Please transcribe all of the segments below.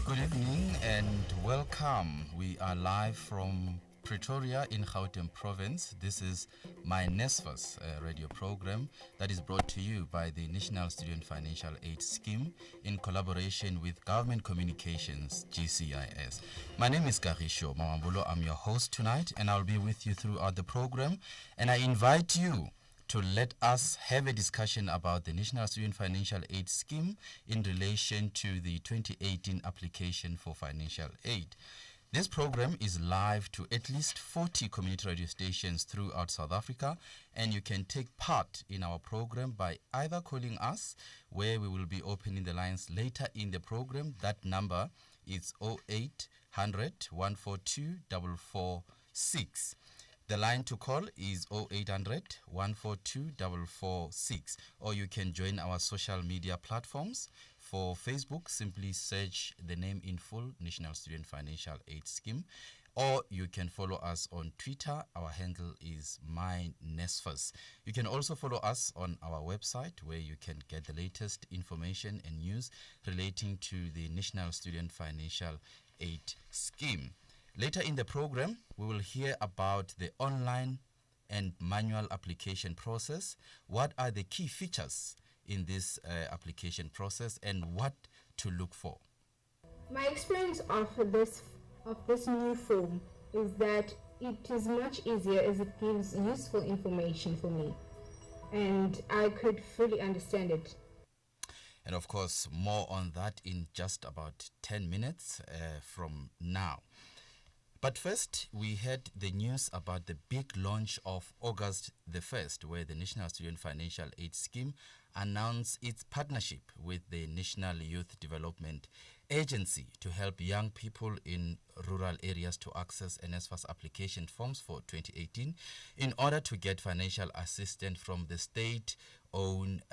Good evening and welcome. We are live from Pretoria in Gauteng province. This is my NSFAS radio program that is brought to you by the National Student Financial Aid Scheme in collaboration with Government Communications, GCIS. My name is Karisho Mamambulo. I'm your host tonight and I'll be with you throughout the program. And I invite you to let us have a discussion about the National Student Financial Aid Scheme in relation to the 2018 application for financial aid. This program is live to at least 40 community radio stations throughout South Africa, and you can take part in our program by either calling us, where we will be opening the lines later in the program. That number is 0800 142 446. The line to call is 0800 142 446, or you can join our social media platforms. For Facebook, simply search the name in full, National Student Financial Aid Scheme, or you can follow us on Twitter. Our handle is myNSFAS. You can also follow us on our website, where you can get the latest information and news relating to the National Student Financial Aid Scheme. Later in the program, we will hear about the online and manual application process. What are the key features in this application process and what to look for? My experience of this new form is that it is much easier as it gives useful information for me, and I could fully understand it. And of course, more on that in just about 10 minutes from now. But first, we had the news about the big launch of August the 1st, where the National Student Financial Aid Scheme announced its partnership with the National Youth Development Agency to help young people in rural areas to access NSFAS application forms for 2018 in order to get financial assistance from the state-owned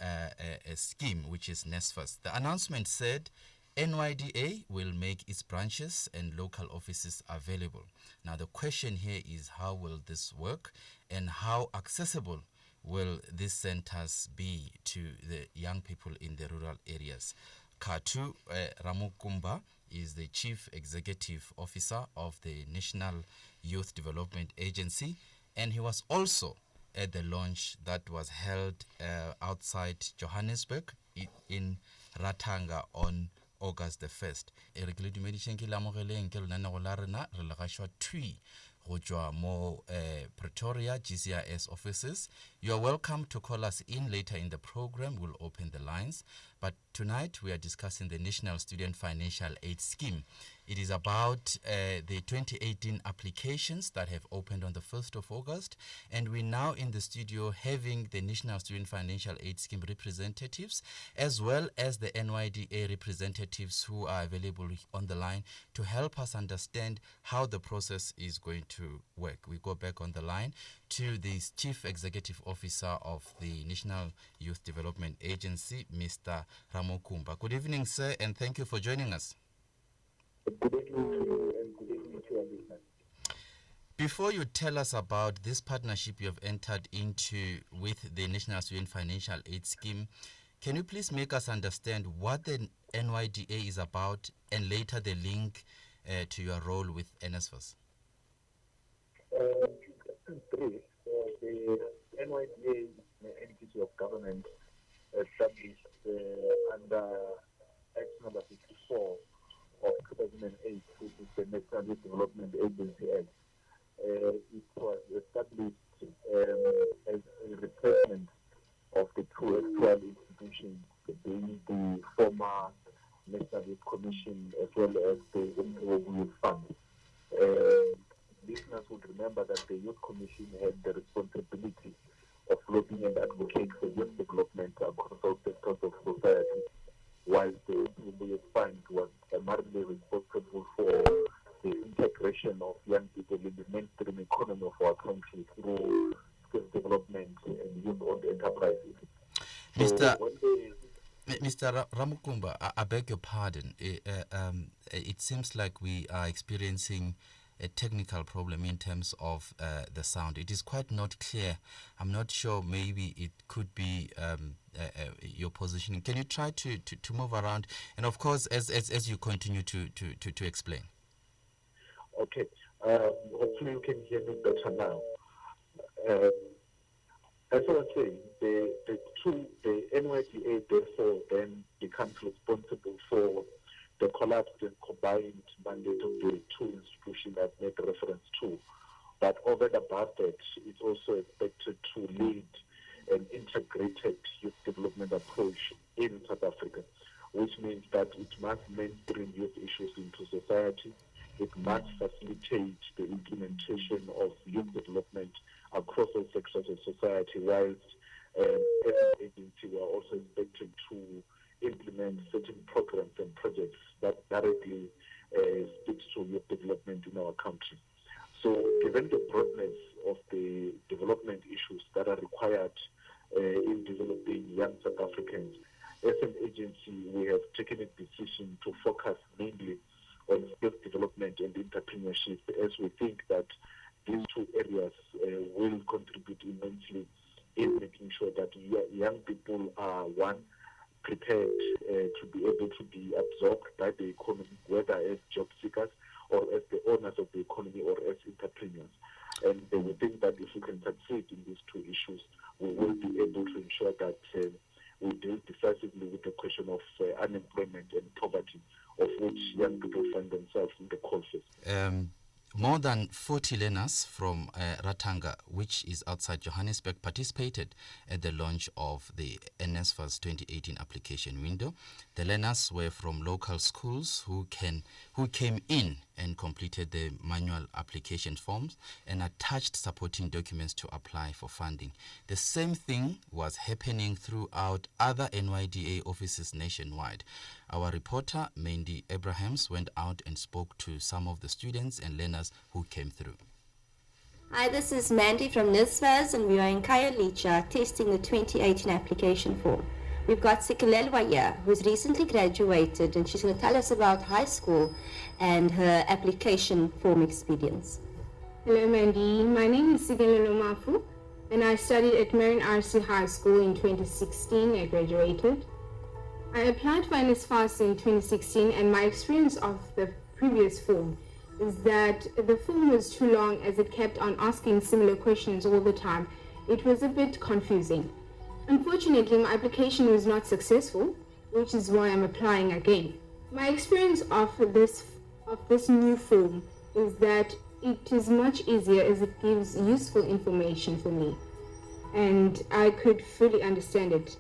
scheme, which is NSFAS. The announcement said NYDA will make its branches and local offices available. Now, the question here is, how will this work and how accessible will these centers be to the young people in the rural areas? Katu Ramukumba is the Chief Executive Officer of the National Youth Development Agency, and he was also at the launch that was held outside Johannesburg in Ratanga on August the 1st. Eric le dumedisheng ke lamogeleng ke lenaneo la rena re le gašwa thui go tšwa mo Pretoria GCIS offices. You are welcome to call us in later in the program. We'll open the lines. But tonight we are discussing the National Student Financial Aid Scheme. It is about the 2018 applications that have opened on the 1st of August. And we're now in the studio having the National Student Financial Aid Scheme representatives, as well as the NYDA representatives who are available on the line to help us understand how the process is going to work. We go back on the line to the Chief Executive Officer of the National Youth Development Agency, Mr. Ramukumba. Good evening, sir, and thank you for joining us. Good evening to you and good evening to your listeners. Before you tell us about this partnership you have entered into with the National Student Financial Aid Scheme, can you please make us understand what the NYDA is about and later the link to your role with NSFAS? The NYDA is an entity of government established under Act number 54 of 2008, which is the National Youth Development Agency Act. It was established as a replacement of the two actual institutions, being the former National Youth Commission as well as the Youth Fund. Listeners would remember that the Youth Commission had the responsibility of lobbying and advocating for youth development across all sectors of society, while the Youth Fund was primarily responsible for the integration of young people in the mainstream economy of our country through skill development and youth-owned enterprises. Mr. Ramukumba, I beg your pardon. It seems like we are experiencing a technical problem in terms of the sound. It is quite not clear. I'm not sure. Maybe it could be your positioning. Can you try to move around? And of course, as you continue to explain. Okay. Hopefully you can hear me better now. As I was saying, the NYDA therefore then becomes responsible for the collapsed and combined mandate of the two institutions I've made reference to. But over and above that, it's also expected to lead an integrated youth development approach in South Africa, which means that it must mainstream youth issues into society. It must facilitate the implementation of youth development across all sectors of society, whilst as an agency we are also expected to implement certain programs and projects that directly speaks to youth development in our country. So given the broadness of the development issues that are required in developing young South Africans, as an agency we have taken a decision to focus mainly on skills development and entrepreneurship, as we think that these two areas will contribute immensely in making sure that young people are, one, prepared to be able to be absorbed by the economy, whether as job seekers or as the owners of the economy or as entrepreneurs. And we think that if we can succeed in these two issues, we will be able to ensure that we deal decisively with the question of unemployment and poverty, of which young people find themselves in the courses. More than 40 learners from Ratanga, which is outside Johannesburg, participated at the launch of the NSFAS 2018 application window. The learners were from local schools who came in and completed the manual application forms and attached supporting documents to apply for funding. The same thing was happening throughout other NYDA offices nationwide. Our reporter, Mandy Abrahams, went out and spoke to some of the students and learners who came through. Hi, this is Mandy from NSFAS, and we are in Khayelitsha testing the 2018 application form. We've got Sikelelwa here, who's recently graduated, and she's going to tell us about high school and her application form experience. Hello Mandy, my name is Sikelelwa Mafu, and I studied at Marion RC High School in 2016. I graduated. I applied for NSFAS in 2016, and my experience of the previous form is that the form was too long, as it kept on asking similar questions all the time. It was a bit confusing. Unfortunately, my application was not successful, which is why I'm applying again. My experience of this new form is that it is much easier, as it gives useful information for me, and I could fully understand it.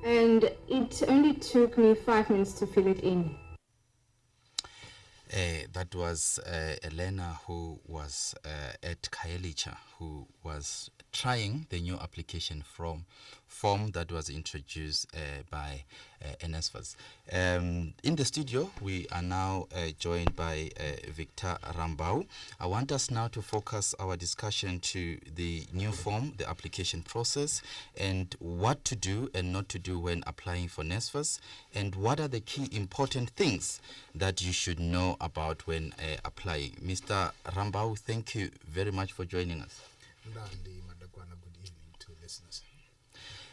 And it only took me 5 minutes to fill it in. That was a learner who was at Khayelitsha, who was trying the new application form that was introduced by NSFAS. In the studio, we are now joined by Victor Rambau. I want us now to focus our discussion to the new form, the application process, and what to do and not to do when applying for NSFAS, and what are the key important things that you should know about when applying. Mr. Rambau, thank you very much for joining us. Good evening to listeners.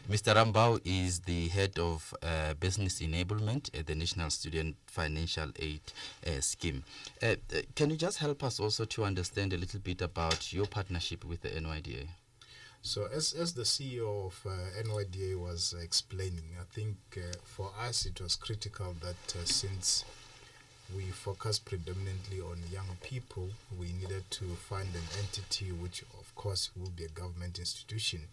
Mr. Rambau is the head of business enablement at the National Student Financial Aid Scheme. Can you just help us also to understand a little bit about your partnership with the NYDA? So as the CEO of NYDA was explaining, I think for us it was critical that since we focus predominantly on young people, we needed to find an entity which of course will be a government institution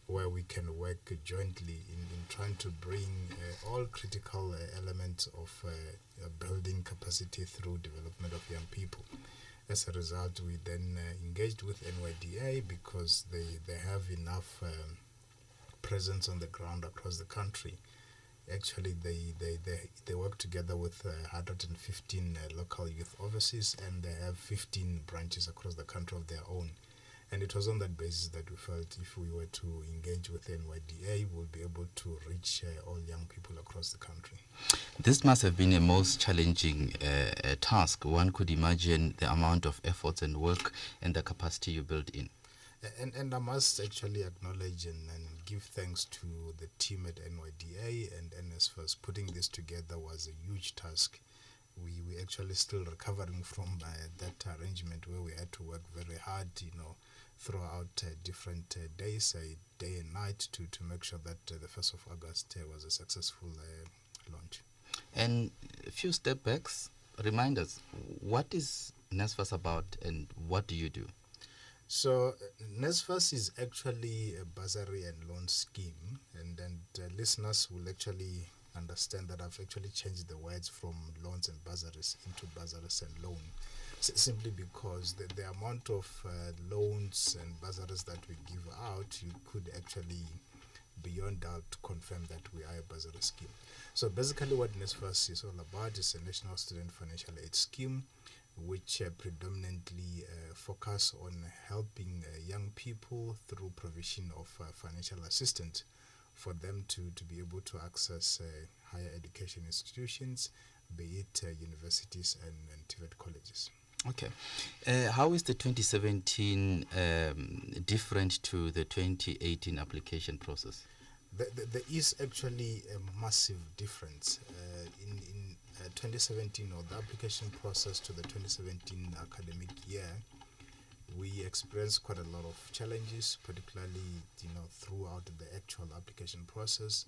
where we can work jointly in trying to bring all critical elements of building capacity through development of young people. As a result, we then engaged with NYDA because they have enough presence on the ground across the country. Actually, they work together with 115 local youth offices, and they have 15 branches across the country of their own. And it was on that basis that we felt if we were to engage with NYDA, we'll be able to reach all young people across the country. This must have been a most challenging task. One could imagine the amount of efforts and work and the capacity you built in. And I must actually acknowledge and give thanks to the team at NYDA and NSFAS. Putting this together was a huge task. We actually still recovering from that arrangement where we had to work very hard, throughout different days, day and night, to make sure that the 1st of August was a successful launch. And a few step backs, remind us, what is NSFAS about and what do you do? So NSFAS is actually a bursary and loan scheme, and listeners will actually understand that I've actually changed the words from loans and bursaries into bursaries and loan, simply because the amount of loans and bursaries that we give out, you could actually beyond doubt confirm that we are a bursary scheme. So basically what NSFAS is all about is a National Student Financial Aid Scheme, which predominantly focus on helping young people through provision of financial assistance for them to be able to access higher education institutions, be it universities and TVET colleges. Okay. How is the 2017 different to the 2018 application process? There is actually a massive difference. In 2017, or the application process to the 2017 academic year, we experienced quite a lot of challenges, particularly throughout the actual application process.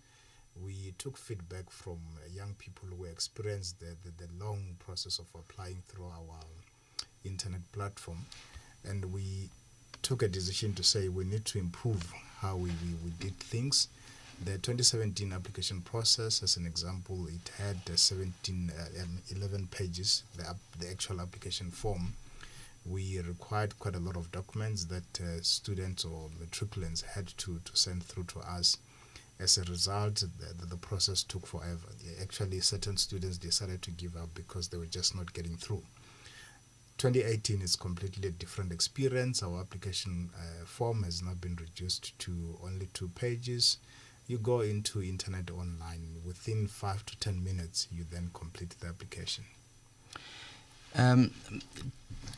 We took feedback from young people who experienced the long process of applying through our internet platform, and we took a decision to say we need to improve how we did things. The 2017 application process, as an example, it had 11 pages, the actual application form. We required quite a lot of documents that students or matriculants had to send through to us. As a result, the process took forever. Actually, certain students decided to give up because they were just not getting through. 2018 is completely a different experience. Our application form has now been reduced to only 2 pages. You go into internet online. Within 5 to 10 minutes, you then complete the application.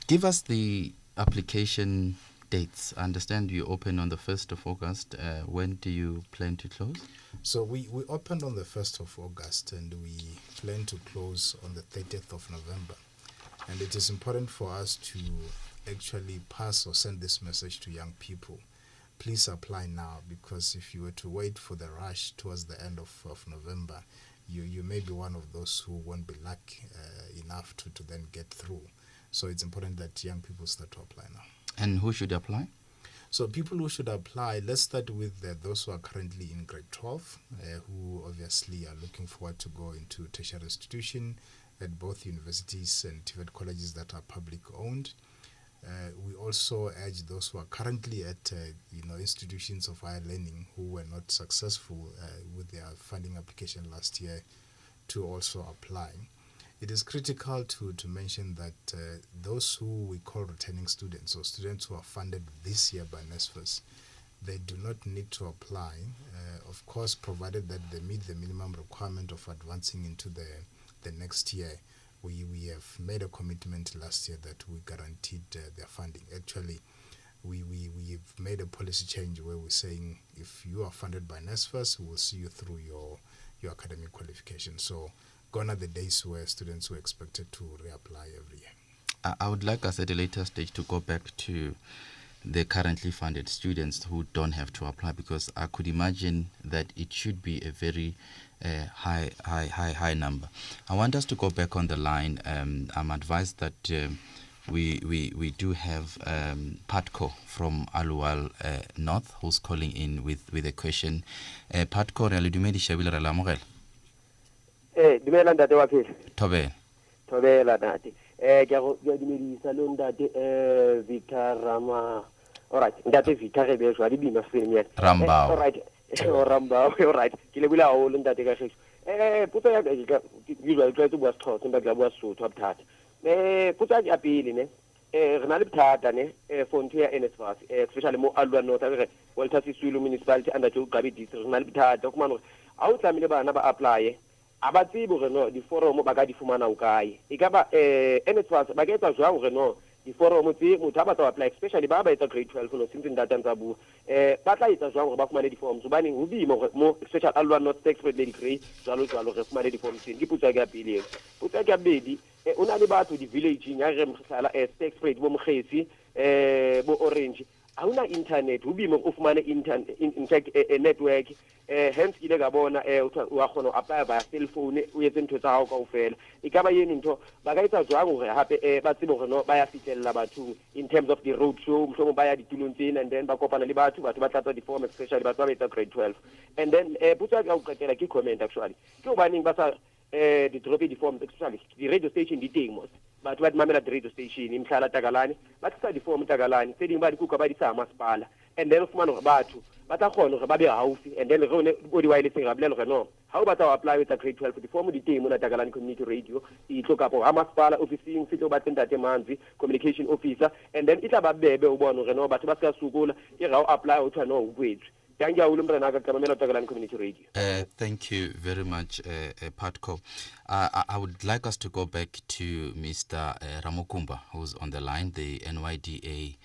Give us the application dates. I understand you open on the 1st of August. When do you plan to close? So we opened on the 1st of August and we plan to close on the 30th of November. And it is important for us to actually pass or send this message to young people. Please apply now, because if you were to wait for the rush towards the end of November, you may be one of those who won't be lucky enough to then get through. So it's important that young people start to apply now. And who should apply? So people who should apply, let's start with those who are currently in grade 12, who obviously are looking forward to go into tertiary institution at both universities and TVET colleges that are public owned. We also urge those who are currently at institutions of higher learning who were not successful with their funding application last year to also apply. It is critical to mention that those who we call returning students, or students who are funded this year by NSFAS, they do not need to apply, of course, provided that they meet the minimum requirement of advancing into the next year. We have made a commitment last year that we guaranteed their funding. Actually, we've made a policy change where we're saying if you are funded by NSFAS, we will see you through your academic qualification. So gone are the days where students were expected to reapply every year. I would like us at a later stage to go back to the currently funded students who don't have to apply, because I could imagine that it should be a very high number. I want us to go back on the line. I'm advised that we do have Patco from Aluwal North who's calling in with a question. Patco, re le dumedisha bila re la mogela. Dumela ntate wa phela. Thobela ntate. Ke go dumedisa lo ntate Victor Rama. All right, ntate Victor re be jwa di bima film ya. Rambao. All right. Rambao, all right. Ke le bula ho lo ntate ka kgetho. Potso ya ka usually try to bua Xhosa empa ke bua Sotho a bothata. Potso ya pele ne. re na le bothata ne for ntho ya NSFAS especially mo Alwa North re Walter Sisulu municipality under Joe Gabi district re na le bothata go mana a o tlamile bana ba apply a ba tsebo re no di forum ba ka di fumana o kae e ka ba NSFAS ba ka etsa jwang re no di forum tse motho ba tla apply especially ba etsa grade 12 no since data tsa bu ba tla etsa jwang re ba fumane di forms so baneng ho bimo mo especially Alwa North tax rate degree jalo re fumane di forms ke putsa ka pele putsa ka bedi o na le batho di villaging ya re mhlala tax rate bo mkhesi bo orange a una internet ho bimo o fumane internet in fact a network hence ile ga bona wa khona apply via cell phone o yetse ntho tsa hao kaofela e ka ba yeno ntho ba ka etsa jwang hore hape ba tsebe hore no ba ya fitella batho in terms of the road show mhlomo ba ya ditulong tsena and then ba kopana le batho ba tlatsa di form especially batho ba etsa grade 12 and then butsa ka o qetela ke comment actually ke obaneng ba sa di drop di form especially di radio station di teng mos batho ba di mamela di radio station imhlala takalane ba tsa di form takalane tse ding ba di kuka ba di sa masipala and then fumana hore batho ba tla khona hore ba be haufi and then re bo di wireless ga bolela hore no ha o batla ho apply with grade 12 di form di teng mona takalane community radio e tloka po ha masipala officing fitlo ba tsenda manzi communication officer and then itla ba bebe o bona hore no batho ba ska sukula e ra o apply o tshwana o kwetsu. Thank you very much, Patco. I would like us to go back to Mr. Ramukumba, who's on the line, the NYDA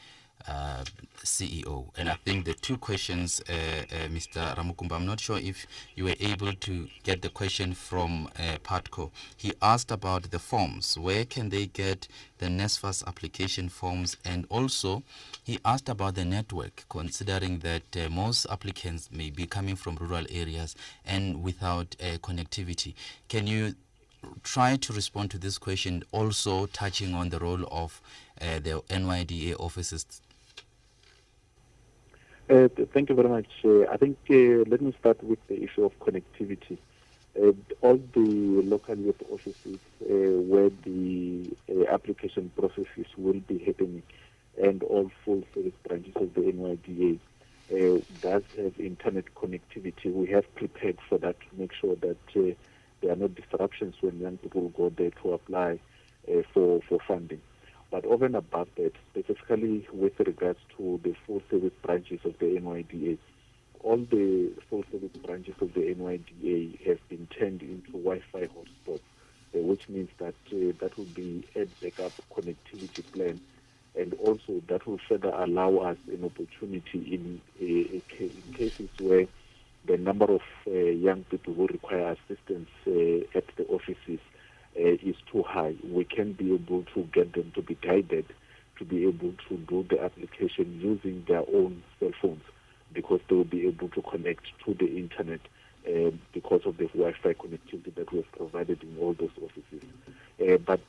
CEO. And I think the two questions, Mr. Ramukumba, I'm not sure if you were able to get the question from Patco. He asked about the forms. Where can they get the NSFAS application forms? And also, he asked about the network, considering that most applicants may be coming from rural areas and without connectivity. Can you try to respond to this question, also touching on the role of the NYDA offices? Thank you very much. I think let me start with the issue of connectivity. All the local youth offices where the application processes will be happening and all full service branches of the NYDA does have internet connectivity. We have prepared for that to make sure that there are no disruptions when young people go there to apply for funding. But over and above that, specifically with regards to the full service branches of the NYDA, all the full service branches of the NYDA have been turned into Wi-Fi hotspots, which means that that will be a backup connectivity plan, and also that will further allow us an opportunity in cases where the number of young people who require assistance at the offices is too high. We can be able to get them to be guided to be able to do the application using their own cell phones, because they will be able to connect to the internet because of the Wi-Fi connectivity that we have provided in all those offices. But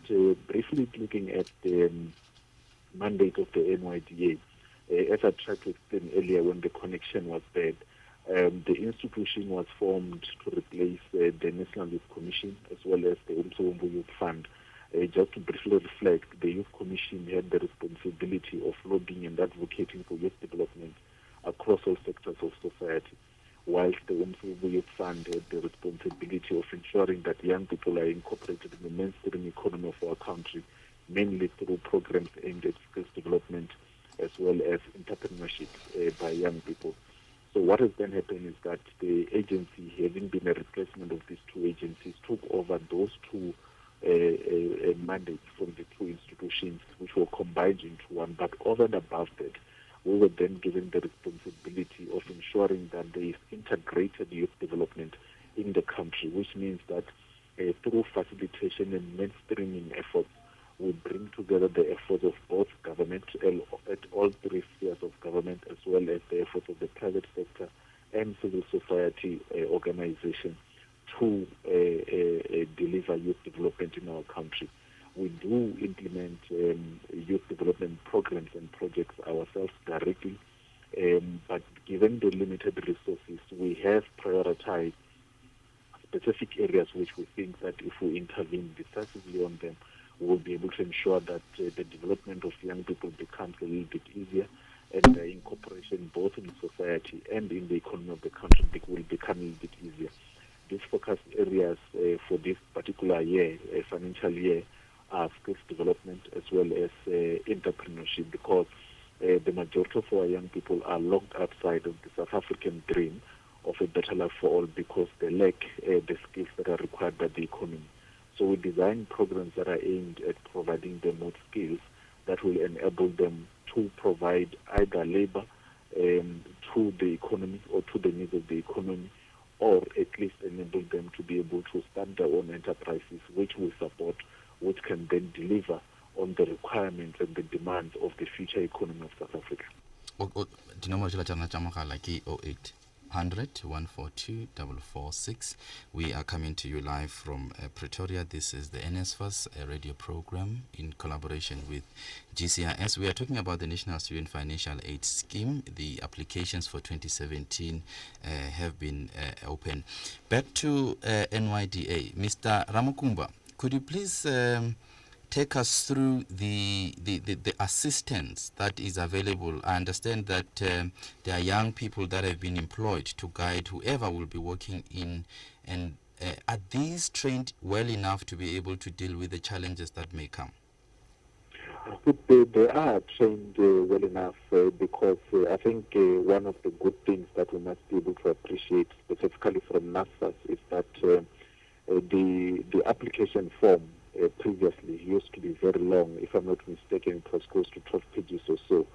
briefly looking at the mandate of the NYDA, as I tried to explain earlier when the connection was bad, the institution was formed to replace the National Youth Commission as well as the Umsobombo Youth Fund. Just to briefly reflect, the Youth Commission had the responsibility of lobbying and advocating for youth development across all sectors of society, whilst the Umsobombo Youth Fund had the responsibility of ensuring that young people are incorporated in the mainstream economy of our country, mainly through programs aimed at skills development as well as entrepreneurship by young people. So what has then happened is that the agency, having been a replacement of these two agencies, took over those two mandates from the two institutions, which were combined into one. But over and above that, we were then given the responsibility of ensuring that there is integrated youth development in the country, which means that through facilitation and mainstreaming efforts, we bring together the efforts of both government at all three spheres of government, as well as the efforts of the private sector and civil society organizations to deliver youth development in our country. We do implement youth development programs and projects ourselves directly, but given the limited resources, we have prioritized specific areas which we think that if we intervene decisively on them, we will be able to ensure that the development of young people becomes a little bit easier, and the incorporation both in society and in the economy of the country will become a little bit easier. These focus areas for this particular year, financial year, are skills development as well as entrepreneurship, because the majority of our young people are locked outside of the South African dream of a better life for all because they lack the skills that are required by the economy. So we design programs that are aimed at providing them with skills that will enable them to provide either labor to the economy or to the needs of the economy, or at least enable them to be able to start their own enterprises, which we support, which can then deliver on the requirements and the demands of the future economy of South Africa. 0800-142-446. We are coming to you live from Pretoria. This is the NSFAS, a radio program in collaboration with GCIS. We are talking about the National Student Financial Aid Scheme. The applications for 2017 have been open. Back to NYDA. Mr. Ramukumba, could you please take us through the assistance that is available? I understand that there are young people that have been employed to guide whoever will be working in, and are these trained well enough to be able to deal with the challenges that may come? They are trained well enough because I think one of the good things that we must be able to appreciate specifically from NSFAS is that the application form previously used to be very long. If I'm not mistaken, it was close to 12 pages or so.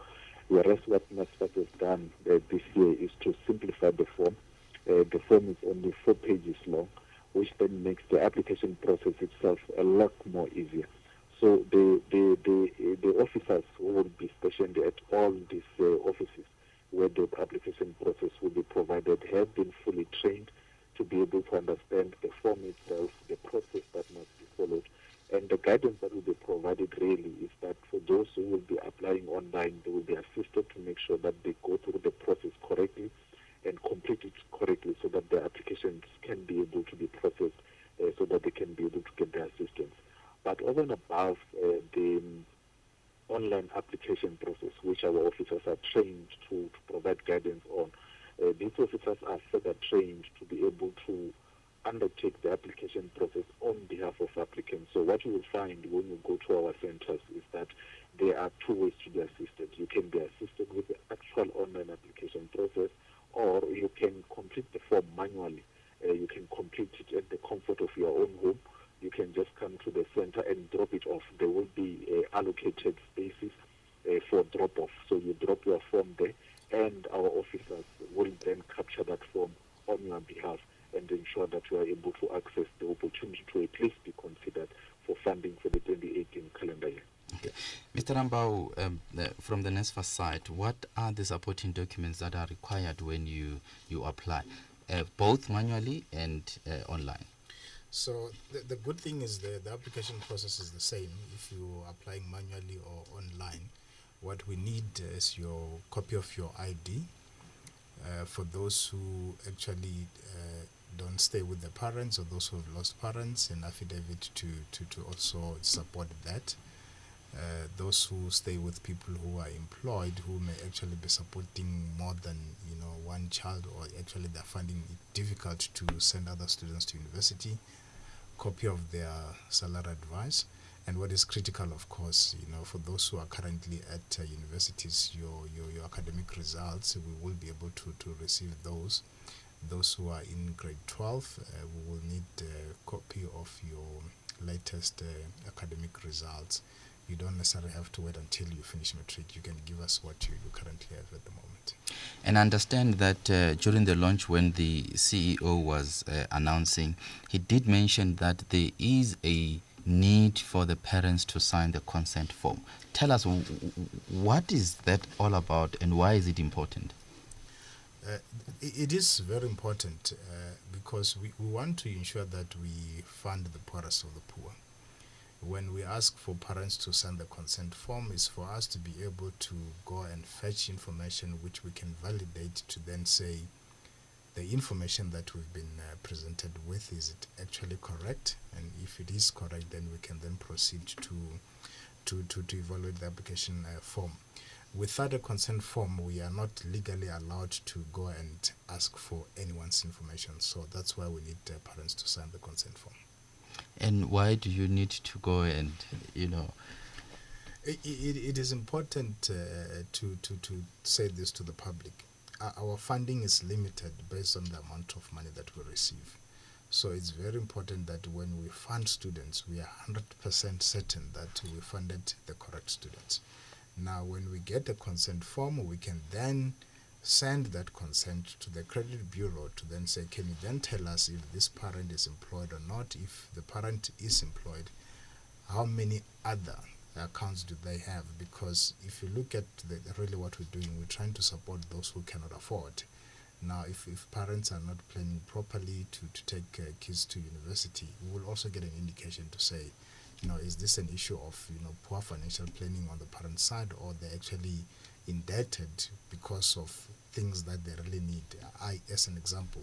Whereas what NSFAS has done this year is to simplify the form. The form is only 4 pages long, which then makes the application process itself a lot more easier. So the officers who will be stationed at all these offices where the application process will be provided have been fully trained to be able to understand the form itself, the process that must be followed. And the guidance that will be provided really is that for those who will be applying online, they will be assisted to make sure that they go through the process correctly and complete it correctly so that their applications can be able to be processed so that they can be able to get their assistance. But over and above the online application process, which our officers are trained to provide guidance on, these officers are further trained to be able to undertake the application process on behalf of applicants. So what you will find when you go to our centers is that there are 2 ways to be assisted. You can be assisted with the actual online application process, or you can complete the form manually. You can complete it at the comfort of your own home. You can just come to the center and drop it off. There will be allocated spaces for drop-off. So you drop your form there, and our officers will then capture that form on your behalf and ensure that you are able to access the opportunity to at least be considered for funding for the 2018 calendar year. Okay. Mr. Rambau, from the NSFAS side, what are the supporting documents that are required when you apply, both manually and online? So the good thing is the application process is the same if you are applying manually or online. What we need is your copy of your ID. For those who actually don't stay with their parents, or those who have lost parents, an affidavit to also support that. Those who stay with people who are employed, who may actually be supporting more than one child, or actually they're finding it difficult to send other students to university. Copy of their salary advice. And what is critical, of course, for those who are currently at universities, your academic results, we will be able to receive those. Those who are in grade 12, we will need a copy of your latest academic results. You don't necessarily have to wait until you finish matric. You can give us what you currently have at the moment. And I understand that during the launch, when the CEO was announcing, he did mention that there is a need for the parents to sign the consent form. Tell us, what is that all about, and why is it important? It is very important because we want to ensure that we fund the poorest of the poor. When we ask for parents to sign the consent form, is for us to be able to go and fetch information which we can validate to then say the information that we've been presented with, is it actually correct? And if it is correct, then we can then proceed to evaluate the application form. Without a consent form, we are not legally allowed to go and ask for anyone's information. So that's why we need parents to sign the consent form. And why do you need to go and, It is important to say this to the public. Our funding is limited based on the amount of money that we receive. So it's very important that when we fund students, we are 100% certain that we funded the correct students. Now, when we get the consent form, we can then send that consent to the credit bureau to then say, can you then tell us if this parent is employed or not? If the parent is employed, how many other accounts do they have? Because if you look at really what we're doing, we're trying to support those who cannot afford. Now, if parents are not planning properly to take kids to university, we will also get an indication to say, is this an issue of poor financial planning on the parent side, or they're actually indebted because of things that they really need. As an example,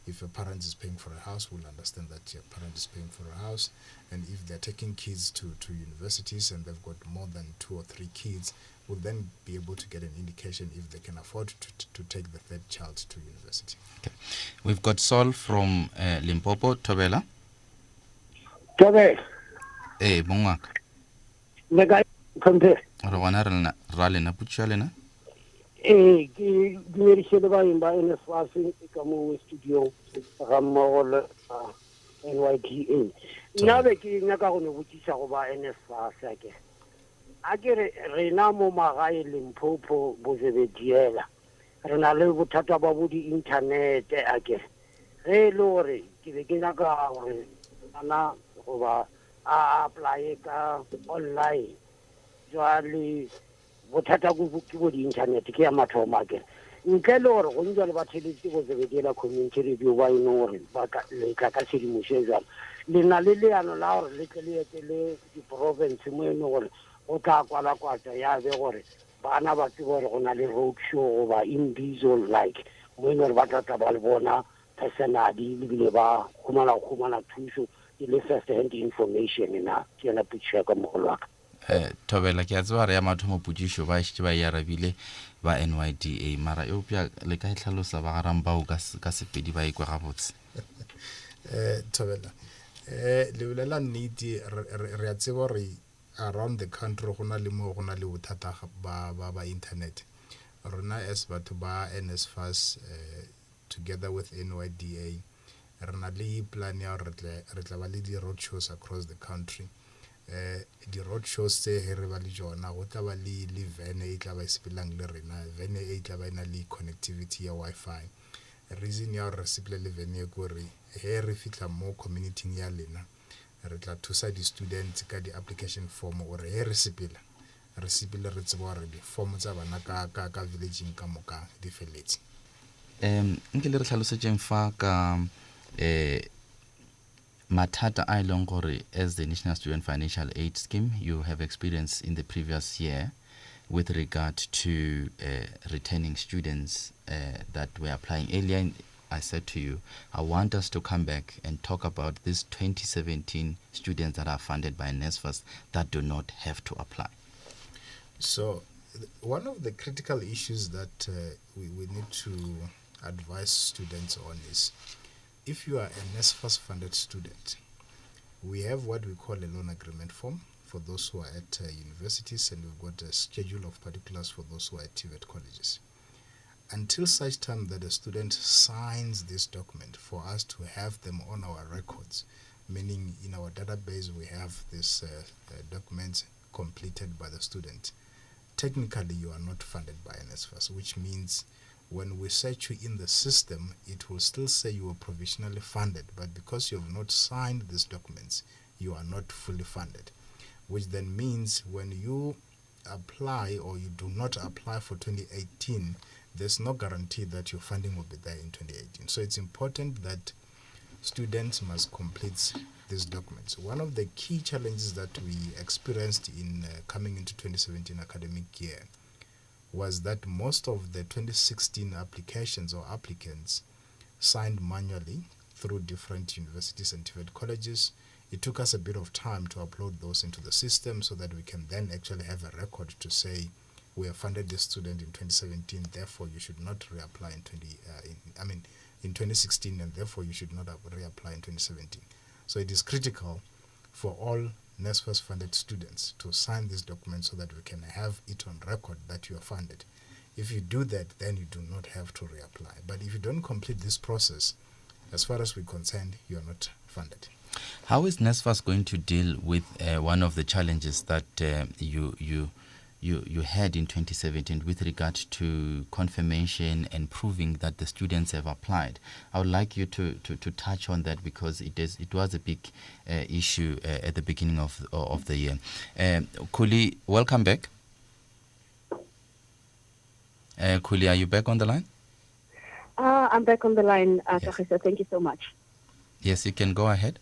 if a parent is paying for a house, we'll understand that your parent is paying for a house. And if they're taking kids to universities and they've got more than 2 or 3 kids, we'll then be able to get an indication if they can afford to take the third child to university. Okay. We've got Saul from Limpopo. Tobela. Tobe. Hey, bongwak. Lega compare. Rawana ralena puchalena. Ke dirisele ba imba NSFAS ka mo studio ga mo NYDA. Nna be ke nyaka go ne botsisa go ba NSFAS a ke re na mo magae Limpopo Bozebediela re na le bothata ba bo di internet a ke re le gore ke be ke nyaka gore ana go ba a apply ka online jwale bothata go bo di internet ke ya mathoma ke ntle le gore go ntse le ba theletse go Bozebediela community review ba ino gore ba ka le ka sedimoshe jwale le na le leano la gore le tle le etele di province mo eno gore o tla kwala kwatsa ya be gore bana ba tse gore go na le road show goba imbizo like mo eno re ba tla ba le bona personally le bile ba khumana thuso le first hand information na ke na putšha ka mogolo wa ka. Tobela ke a tseba re ya mathomo putshišo ba šitše ba yarabile ba NYDA mara eupša le ka itlhalosa ba garang bao ka sepedi ba ikwe gabotse. Tobela le bolela nnete re a tseba gore around the country go na le mo go na le bothata ba internet. Rona as batho ba NSFAS together with NYDA re na le plan ya re tla ba le di road shows across the country. Di road shows tse re ba le jona go tla ba le van e tla ba sepelang le rena van e tla ba ina le connectivity ya Wi-Fi. Reason ya re sepele le van e go re he re fitla mo community ya lena re tla thusa di students ka di application form gore he re sepele re tseba gore di form tsa bana ka villaging ka moka di feletse. Nke le re tlhalosetseng fa ka mathata a ileng gore as the National Student Financial Aid Scheme you have experience in the previous year with regard to returning students that were applying earlier. I said to you, I want us to come back and talk about these 2017 students that are funded by NSFAS that do not have to apply. So one of the critical issues that we need to advise students on is, if you are a NSFAS funded student, we have what we call a loan agreement form for those who are at universities, and we've got a schedule of particulars for those who are at TVET colleges. Until such time that a student signs this document for us to have them on our records, meaning in our database we have this documents completed by the student, technically you are not funded by NSFAS, which means when we search you in the system, it will still say you were provisionally funded, but because you have not signed these documents, you are not fully funded, which then means when you apply or you do not apply for 2018, there's no guarantee that your funding will be there in 2018. So it's important that students must complete these documents. One of the key challenges that we experienced in coming into 2017 academic year was that most of the 2016 applications or applicants signed manually through different universities and TVET colleges. It took us a bit of time to upload those into the system so that we can then actually have a record to say we have funded this student in 2017, therefore you should not reapply in 2016, and therefore you should not reapply in 2017. So it is critical for all NSFAS funded students to sign this document so that we can have it on record that you are funded. If you do that, then you do not have to reapply. But if you don't complete this process, as far as we're concerned, you are not funded. How is NSFAS going to deal with one of the challenges that you had in 2017 with regard to confirmation and proving that the students have applied? I would like you to touch on that, because it was a big issue at the beginning of the year. Kuli, welcome back. Kuli, are you back on the line? I'm back on the line, Professor. Thank you so much. Yes, you can go ahead.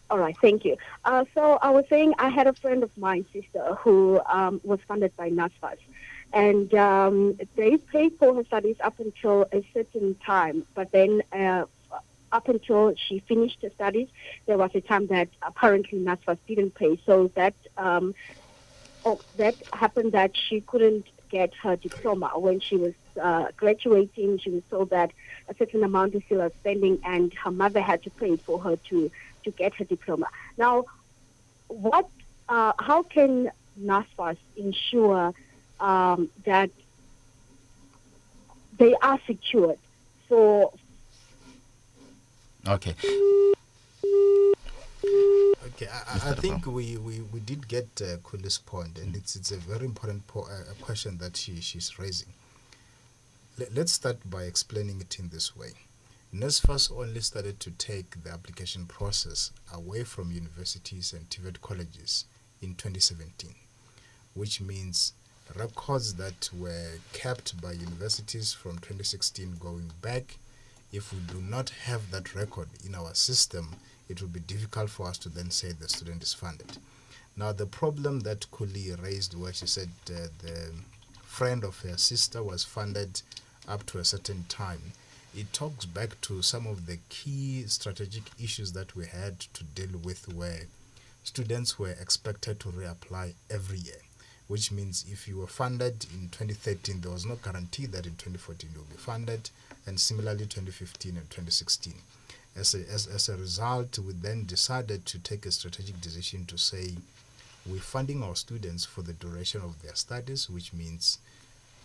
All right, thank you. So I was saying I had a friend of mine, sister, who was funded by NSFAS. And they paid for her studies up until a certain time. But then up until she finished her studies, there was a time that apparently NSFAS didn't pay. So that happened that she couldn't get her diploma. When she was graduating, she was told that a certain amount is still outstanding, and her mother had to pay for her to get her diploma. Now, how can NSFAS ensure that they are secured? Okay, I think we did get Kuli's point, and it's a very important question that she's raising. Let's start by explaining it in this way. NSFAS only started to take the application process away from universities and TVET colleges in 2017, which means records that were kept by universities from 2016 going back, if we do not have that record in our system, it will be difficult for us to then say the student is funded. Now, the problem that Kuli raised, where she said the friend of her sister was funded up to a certain time, it talks back to some of the key strategic issues that we had to deal with, where students were expected to reapply every year, which means if you were funded in 2013, there was no guarantee that in 2014 you will be funded, and similarly 2015 and 2016. As a result, we then decided to take a strategic decision to say we're funding our students for the duration of their studies, which means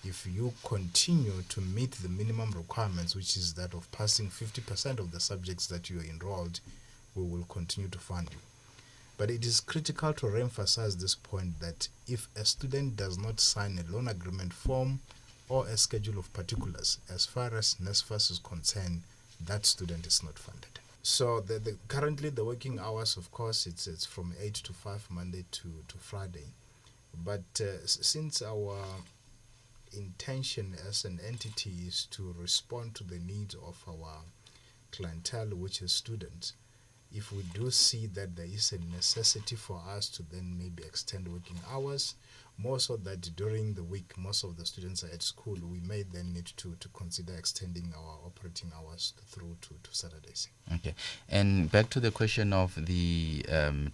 if you continue to meet the minimum requirements, which is that of passing 50% of the subjects that you are enrolled, we will continue to fund you. But it is critical to re-emphasize this point that if a student does not sign a loan agreement form or a schedule of particulars, as far as NSFAS is concerned, that student is not funded. So currently the working hours, of course, it's from 8 to 5 Monday to Friday. But since our intention as an entity is to respond to the needs of our clientele, which is students, if we do see that there is a necessity for us to then maybe extend working hours, more so that during the week most of the students are at school, we may then need to consider extending our operating hours through to Saturdays. Okay, and back to the question of the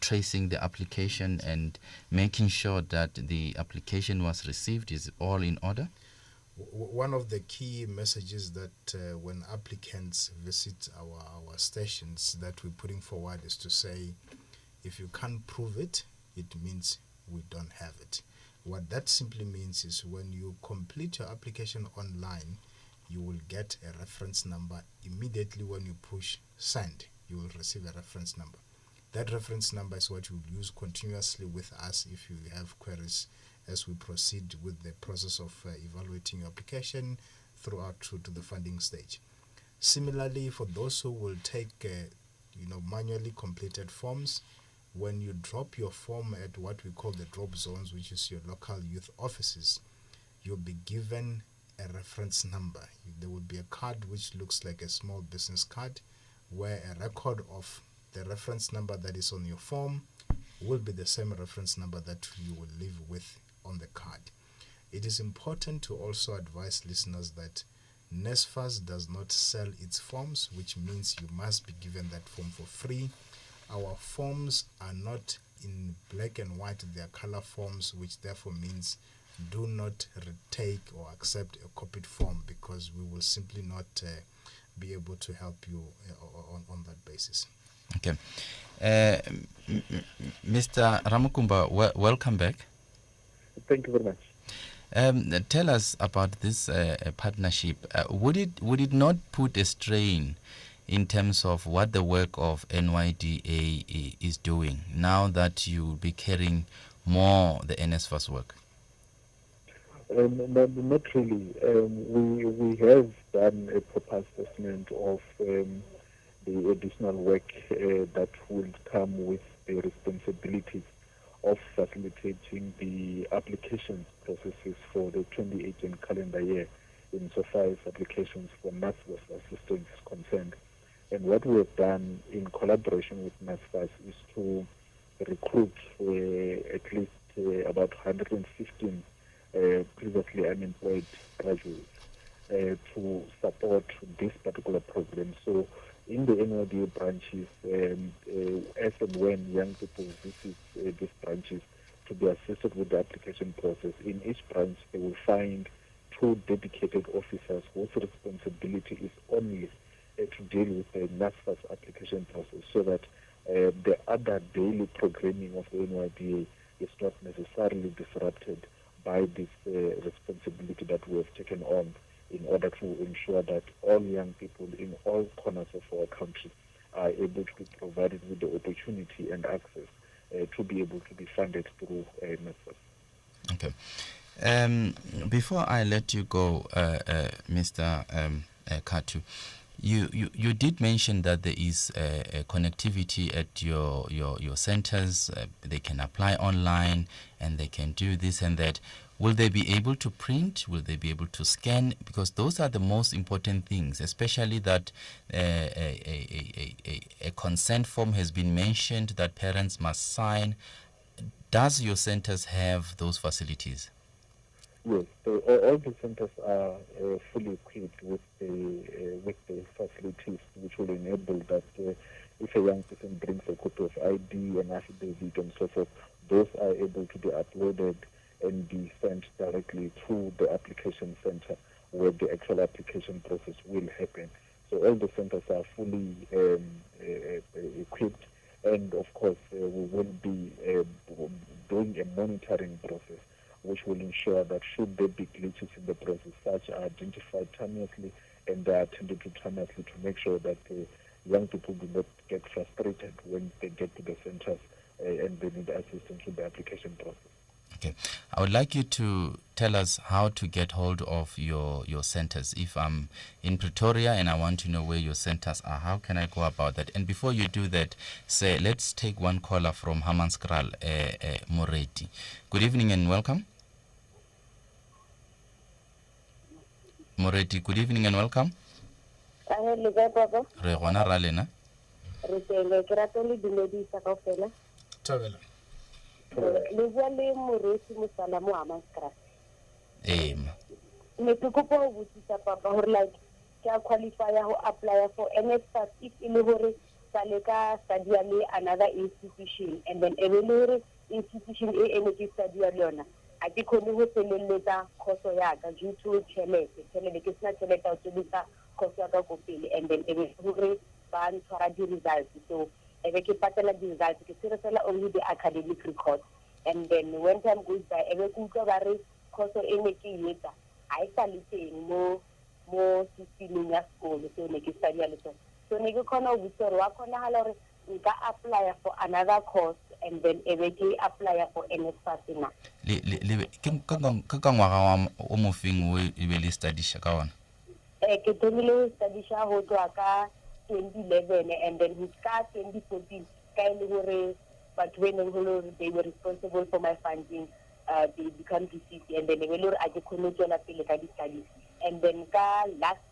tracing the application and making sure that the application was received, is all in order? One of the key messages that when applicants visit our stations that we're putting forward is to say, if you can't prove it, it means we don't have it. What that simply means is when you complete your application online, you will get a reference number. Immediately when you push send, you will receive a reference number. That reference number is what you will use continuously with us if you have queries as we proceed with the process of evaluating your application throughout to the funding stage. Similarly, for those who will take manually completed forms, when you drop your form at what we call the drop zones, which is your local youth offices, you'll be given a reference number. There will be a card which looks like a small business card, where a record of the reference number that is on your form will be the same reference number that you will leave with on the card. It is important to also advise listeners that NSFAS does not sell its forms, which means you must be given that form for free. Our forms are not in black and white, they are color forms, which therefore means do not retake or accept a copied form, because we will simply not be able to help you on that basis. Okay. Mr. Ramakumba, welcome back. Thank you very much. Tell us about this partnership. Would it not put a strain in terms of what the work of NYDA is doing now that you'll be carrying more the NSFAS work? Not really. We have done a proper assessment of the additional work that will come with the responsibilities of facilitating the application processes for the 2018 calendar year insofar as applications for NSFAS assistance is concerned. And what we have done in collaboration with NSFAS is to recruit at least about 115 previously unemployed graduates to support this particular program. So in the NLDA branches, as and when young people visit these branches to be assisted with the application process, in each branch they will find 2 dedicated officers whose responsibility is only to deal with the NSFAS application process, so that the other daily programming of the NYDA is not necessarily disrupted by this responsibility that we have taken on in order to ensure that all young people in all corners of our country are able to be provided with the opportunity and access to be able to be funded through NSFAS. Okay. Before I let you go, Mr. Katu, you did mention that there is a connectivity at your centers. They can apply online and they can do this and that. Will they be able to print? Will they be able to scan? Because those are the most important things, especially that a consent form has been mentioned that parents must sign. Does your centers have those facilities? Yes, all the centers are fully equipped with the facilities which will enable that if a young person brings a copy of ID and affidavit and so forth, those are able to be uploaded and be sent directly to the application center where the actual application process will happen. So all the centers are fully equipped, and of course we will be doing a monitoring process which will ensure that should there be glitches in the process, such are identified timeously and they are attended to timeously to make sure that young people do not get frustrated when they get to the centers and they need assistance with the application process. Okay. I would like you to tell us how to get hold of your centers. If I'm in Pretoria and I want to know where your centers are, how can I go about that? And before you do that, let's take one caller from Hammanskraal, Moretti. Good evening and welcome. Moretti, good evening and welcome. Re gona ra lena. Thabela. Le bua le Moretti Mosala mo Hammanskraal. Ne ke kopa ho botsisa papa hore like ke a qualify ho apply for NSFAS if ile hore sa le ka study le another institution, and then ebe le hore institution e ene ke study le yona a ke khone ho seletsa khoso ya ka due to tšhelete ke sena tšhelete o tsebisa khoso ya ka go pele, and then ebe hore ba ntshwara di results, so ebe ke patela di results ke serefela only the academic record, and then when time goes by ebe ke utlwa ba re khoso e ne ke etsa a isa le teng mo systeming ya sekolo, so ne ke study le sona. So ne ke khona ho botsa hore wa kgonahala hore nka apply for another course and then ebe ke apply for NSFAS na ka ngwaga o mofeng o e be le studisha ka ona? Ke thomile studisha ho tloha ka 2011, and then with ka 2014 ka ile hore batho ba neng holo they were responsible for my funding, they become deceased, and then ebe le hore a ke khone tswela pele ka di-studies, and then ka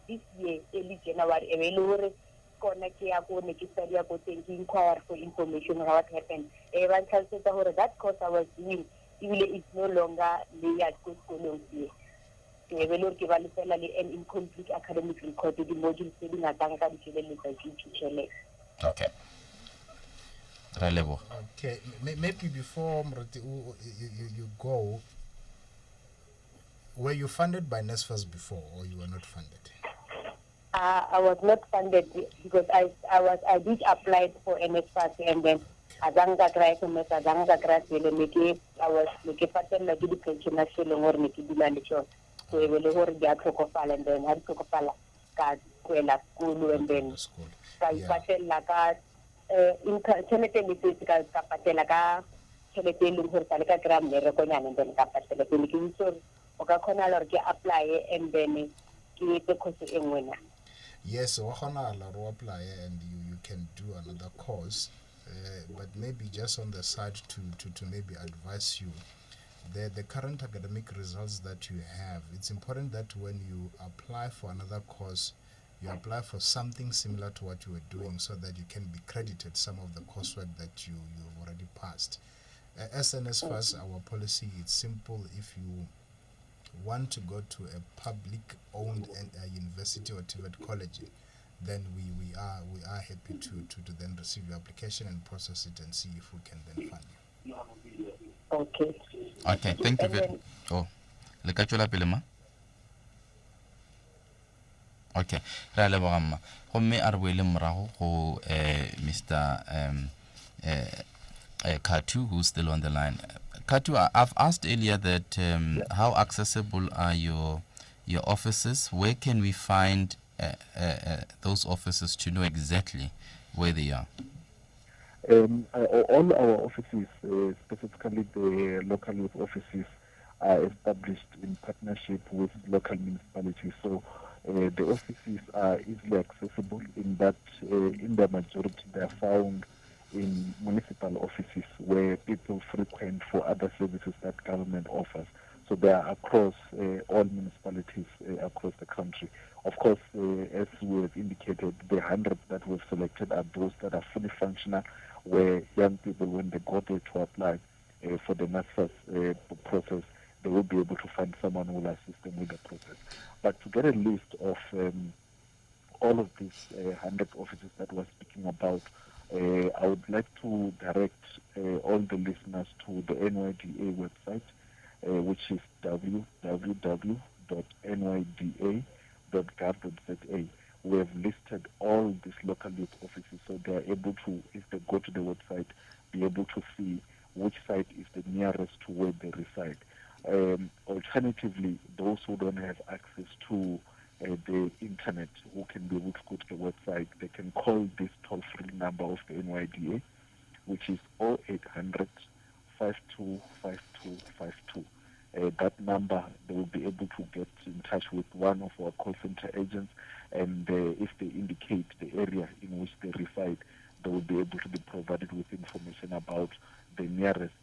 this year early January ebe le hore kona ke ya go ne ke study ya go teng ke inquire for information on what happened. Ba tlhalosetsa hore that course I was doing it's no longer le ya go sekolong se ke be le ke ba le fela le an incomplete academic record di modules tse di ngatang ka ditšhelete tsa ditšhelete. Okay. Okay, maybe before you go, were you funded by NSFAS before or you were not funded? I was not funded because I did apply for NSFAS and then azanga cry to me azanga cry le I was pattern la di pension na shele ngor me ke dula le cho so e le hore dia tlhokofala and then ha di tlhokofala ka kwela school and then ka ipatela ka tšhelete le tse ka patela ka tšhelete e leng gore ka le ka kry-a mmereko nyana and then ka patela pele ke itse gore o ka kgona le gore ke apply and then ke etse course e nngwe na. Yes, wa kgonagala go apply and you can do another course, but maybe just on the side to maybe advise you. The current academic results that you have, it's important that when you apply for another course, you apply for something similar to what you were doing so that you can be credited some of the coursework that you've already passed. As NSFAS, our policy, it's simple. If you want to go to a public-owned university or TVET college, then we are happy to then receive your application and process it and see if we can then fund you. Okay. Okay, thank you very much. Oh, le ka tswela pele ma. Okay, ra le bogama. Gomme a re boele morago go Mr. Katu, who's still on the line. Katu, I've asked earlier that how accessible are your offices? Where can we find those offices to know exactly where they are? All our offices, specifically the local youth offices, are established in partnership with local municipalities. So the offices are easily accessible in that, in the majority, they are found in municipal offices where people frequent for other services that government offers. So they are across all municipalities across the country. Of course, as we have indicated, the 100 that we've selected are those that are fully functional, where young people, when they go there to apply for the NSFAS process, they will be able to find someone who will assist them with the process. But to get a list of all of these 100 offices that we're speaking about, I would like to direct all the listeners to the NYDA website, which is www.nyda.gov.za. We have listed all these local youth offices, so they are able to, if they go to the website, be able to see which site is the nearest to where they reside. Alternatively, those who don't have access to the internet, who can be able to go to the website, they can call this toll-free number of the NYDA, which is 0800 525252. That number, they will be able to get in touch with one of our call center agents, and if they indicate the area in which they reside, they will be able to be provided with information about the nearest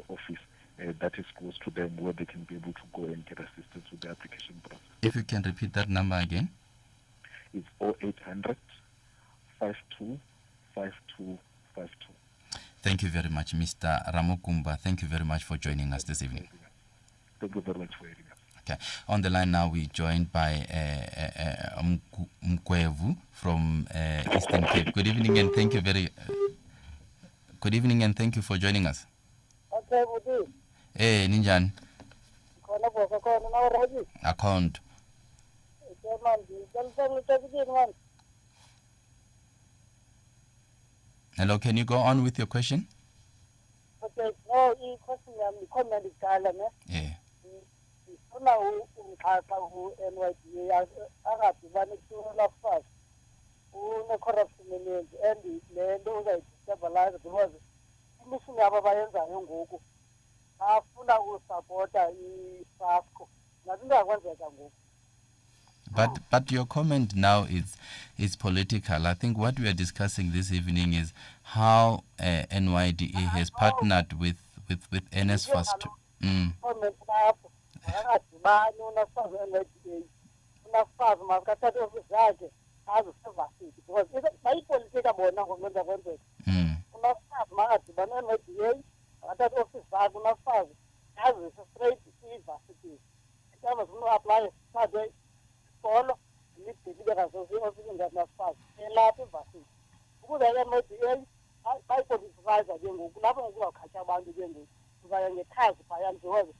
office that is close to them, where they can be able to go and get assistance with the application process. If you can repeat that number again. It's 0800 525252. Thank you very much, Mr. Ramokumba. Thank you very much for joining us this evening. Thank you very much for hearing us. Okay. On the line now, we're joined by Mkwevu from Eastern Cape. Good evening and thank you good evening and thank you for joining us. Okay, Budi. Hey, Ninjan. Kona boka kona na oraji. Account. Hello, can you go on with your question? Okay, no, I question am comment ikala ne. Yeah. Una umkhakha NYDA angathi bani tula fast. Une corruption eningi and le nto uzayidestabilize because imishini yabo abayenzayo ngoku afuna ukusapota i-SASCO nazinto yakwenzeka ngoku. But your comment now is political. I think what we are discussing this evening is how NYDA has partnered with NSFAS. Comment lapho angadibani unafazi NYDA unafazi makathathe ofisi yakhe azisevasithi because bayipolitika bona ngokumenza kwenzeka. Unafazi makadibani NYDA akathathe ofisi yakhe unafazi azise straight i-varsity. Ityama zino-apply sathe solo lidibile ofisini NSFAS elapha i-varsity ukuze NYDA bayipoliticize ke ngoku lapho ngokuzawukhatha abantu ke ngoku uzaya ngethazi phayana because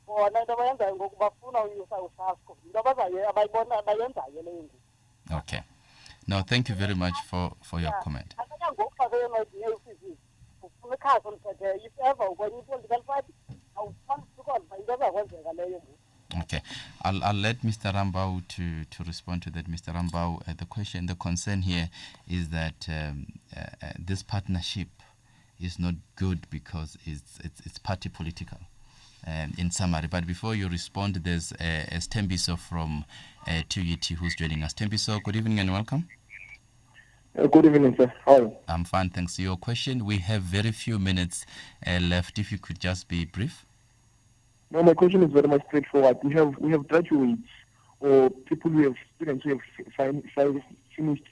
bona into abayenzayo ngoku bafuna uyisa uSASCO into abayenzayo leyo ngoku. Okay. No, thank you very much for your comment. Okay, I'll let Mr. Rambau to respond to that. Mr. Rambau, the concern here is that this partnership is not good because it's party political. In summary, but before you respond, there's Stembiso from TUT who's joining us. Stembiso, good evening and welcome. Good evening, sir. How are you? I'm fine, thanks. Your question, we have very few minutes left. If you could just be brief. No, my question is very much straightforward. We have graduates or people who have students who have finished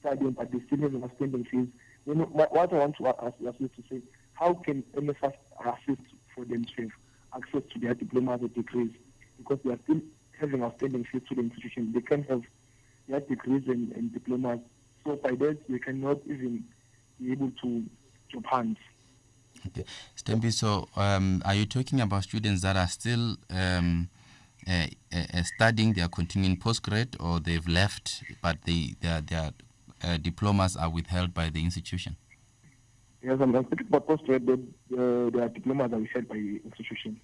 studying but they still have outstanding fees. What I want to ask you to say, how can NSFAS assist for them to have access to their diplomas or degrees? Because they are still having outstanding fees to the institution. They can't have their degrees and diplomas. So by that, they cannot even be able to job hands. Okay. Stembi, so are you talking about students that are still studying, they are continuing postgrad, or they've left, but their diplomas are withheld by the institution? Yes, I'm speaking about postgrad, their diplomas are withheld by the institution.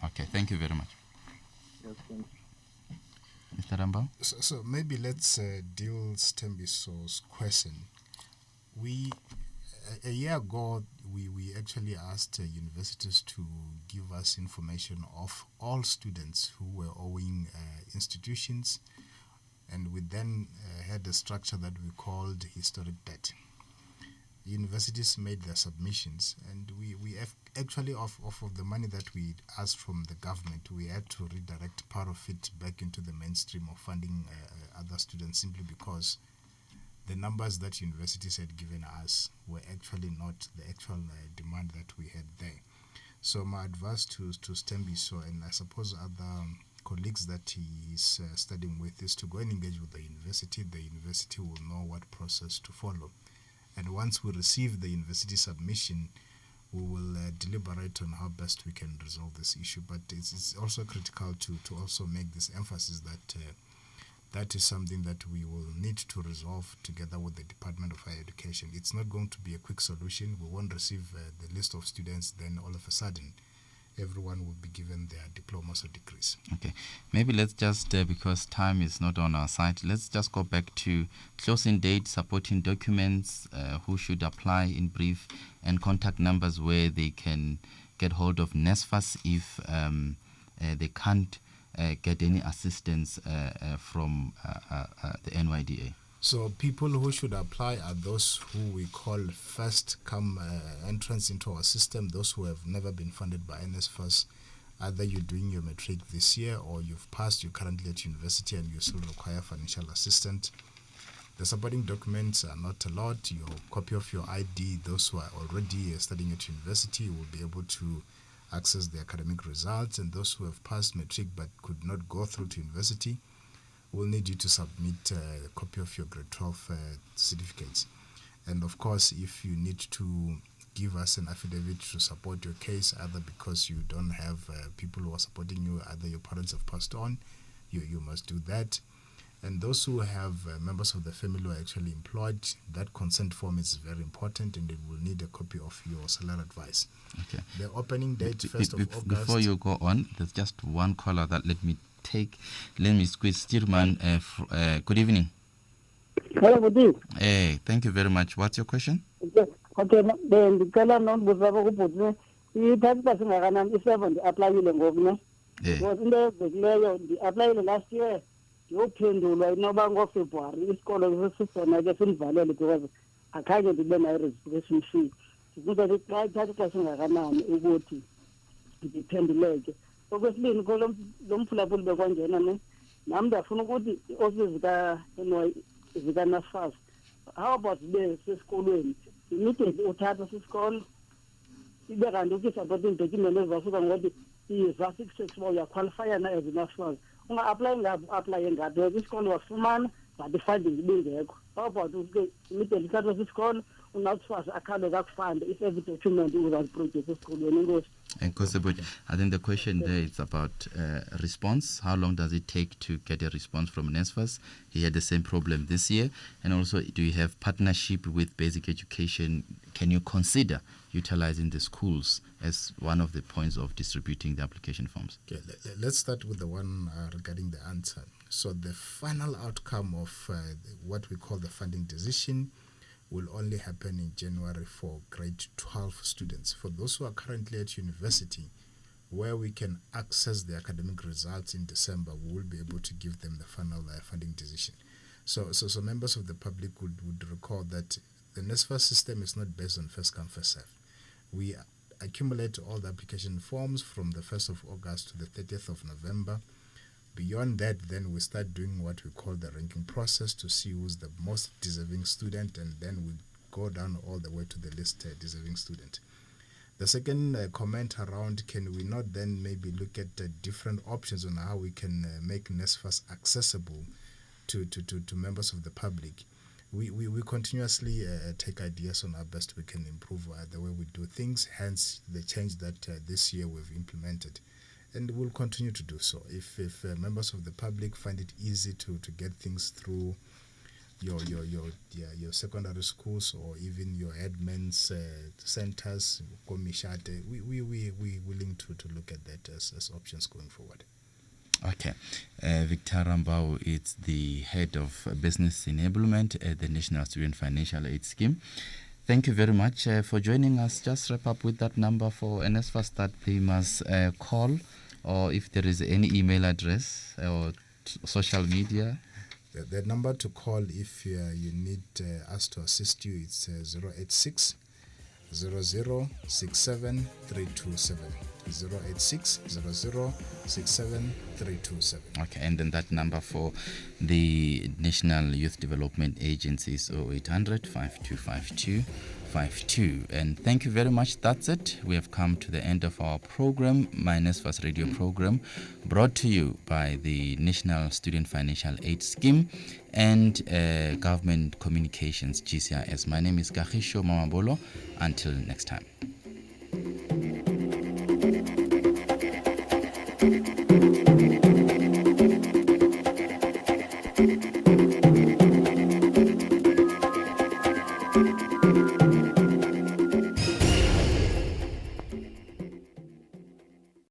Okay, thank you very much. Yes, thanks. Mr. Rambau? So maybe let's deal Stembiso's question. A year ago, we actually asked universities to give us information of all students who were owing institutions, and we then had a structure that we called historic debt. Universities made their submissions, and we actually, off of the money that we asked from the government, we had to redirect part of it back into the mainstream of funding other students, simply because the numbers that universities had given us were actually not the actual demand that we had there. So my advice to Stembiso, and I suppose other colleagues that he is studying with, is to go and engage with the university. The university will know what process to follow. And once we receive the university submission, we will deliberate on how best we can resolve this issue. But it's also critical to also make this emphasis that that is something that we will need to resolve together with the Department of Higher Education. It's not going to be a quick solution. We won't receive the list of students, then all of a sudden everyone will be given their diplomas or degrees. Okay, maybe let's just, because time is not on our side, let's just go back to closing date, supporting documents, who should apply in brief, and contact numbers where they can get hold of NSFAS if they can't get any assistance from the NYDA. So people who should apply are those who we call first come entrance into our system, those who have never been funded by NSFAS. Either you're doing your matric this year or you've passed, you're currently at university and you still require financial assistance. The supporting documents are not a lot. Your copy of your ID, those who are already studying at university will be able to access the academic results, and those who have passed matric but could not go through to university will need you to submit a copy of your grade 12 certificates. And of course, if you need to give us an affidavit to support your case, either because you don't have people who are supporting you, either your parents have passed on, you must do that. And those who have members of the family who are actually employed, that consent form is very important, and they will need a copy of your salary advice. Okay. The opening date, 1st of August. Before you go on, there's just one caller that let me squeeze. Steerman, good evening. Hello, good evening. Hey, thank you very much. What's your question? Okay, then the color non buzaba ko putne. I that person ngakana i7 apply ile ngoku ne. Was in the apply last year. Yophendulwa inoba ngoFebruary isikolo sesona ke simvalele because akhange ndibe nayo registration fee. Ukuze lithatha ixesha ngakanani ukuthi ngiphenduleke. Okwesibili ko lo mphulaphuli bekwangena ne. Nami ndafuna ukuthi office zika NSFAS. How about the sesikolweni? Immediately uthatha sesikolo ibe kanti ukisupporting document ezasuka ngokuthi iza 664 uyaqualify na as NSFAS. Unga-apply ngathi isikolo wafumana but i-funding ibingekho. How about immediately uthatha sesikolo uNSFAS akhale kakufande if every document uzaziproduce esikolweni. Inkosi. And Kosebo, I think the question there is about response. How long does it take to get a response from NSFAS? He had the same problem this year. And also, do you have partnership with basic education? Can you consider utilizing the schools as one of the points of distributing the application forms? Okay, let's start with the one regarding the answer. So the final outcome of what we call the funding decision will only happen in January for grade 12 students. For those who are currently at university, where we can access the academic results in December, we will be able to give them the final funding decision. So members of the public would recall that the NSFAS system is not based on first come, first serve. We accumulate all the application forms from the 1st of August to the 30th of November. Beyond that, then we start doing what we call the ranking process to see who's the most deserving student, and then we go down all the way to the least deserving student. The second comment around, can we not then maybe look at different options on how we can make NSFAS accessible to members of the public? We continuously take ideas on how best we can improve the way we do things, hence the change that this year we've implemented. And we'll continue to do so. If members of the public find it easy to get things through your secondary schools or even your admin's centers, we willing to look at that as options going forward. Okay. Victor Rambau is the head of business enablement at the National Student Financial Aid Scheme. Thank you very much for joining us. Just wrap up with that number for NSFAS that they must call, or if there is any email address or social media. The number to call if you need us to assist you, it's 086 0067 327. 086 0067 327. Okay, and then that number for the National Youth Development Agency is 0800 5252 52. And thank you very much. That's it. We have come to the end of our program, my NSFAS radio program, brought to you by the National Student Financial Aid Scheme and Government Communications, GCIS. My name is Kahisho Mamabolo. Until next time.